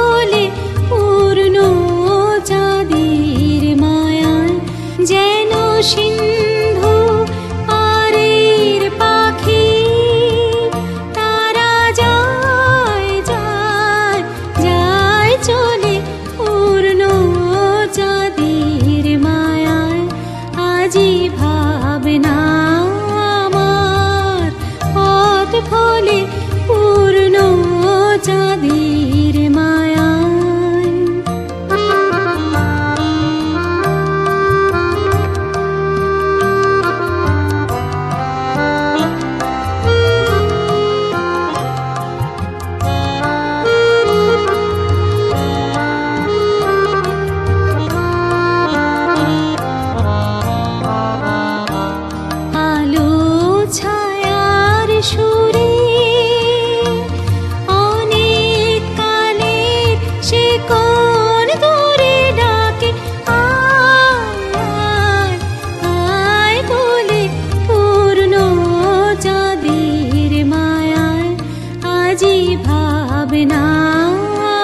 ভোলে পূর্ণ চাঁদের মায়ায়, যেন সিন্ধু পারের পাখি তারা যায় যায় যায় চলে পূর্ণ চাঁদের মায়ায়। আজি ভাবনা আমার পথ ভোলে পূর্ণ চাঁদের মায়ায়। আলো ছায়ার সুরে অনেক কালের সে কোন দূরে ডাকে, আয় আয় আয় বলে পূর্ণ চাঁদের মায়ায়। আজি ভাবনা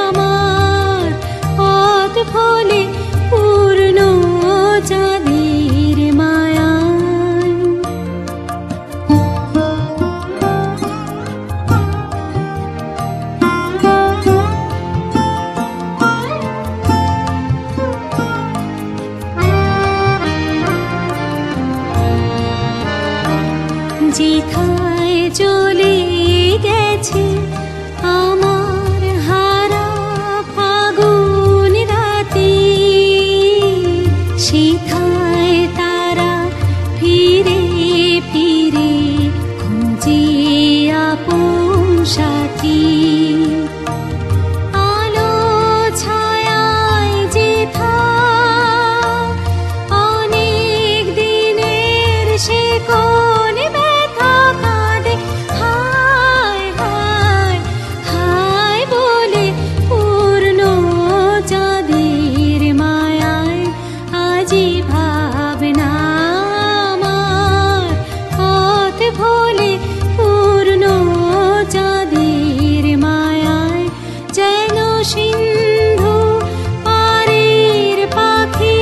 আমার পথ ভোলে পূর্ণ চাঁদের মায়ায়। যেথায় চলে গেছে আমার হারা ফাগুন রাতে, সেথায় তারা ফিরে ফিরে খুঁজে আপন সাথী। আলো ছায়ায় যেথা অনেক দিনের সে কোন ব্যথা কাঁদে, হায় হায় হায় বলে পূর্ণ চাঁদের মায়ায়। আজি ভাবনা আমার পথ ভোলে পূর্ণ চাঁদের মায়ায়, যেন সিন্ধু পারের পাখি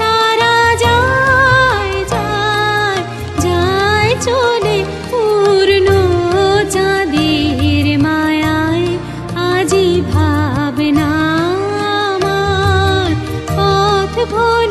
তারা যায় যায় যায় চলে পূর্ণ চাঁদের মায়ায়। আজি ভাবনা আমার পথ ভোলে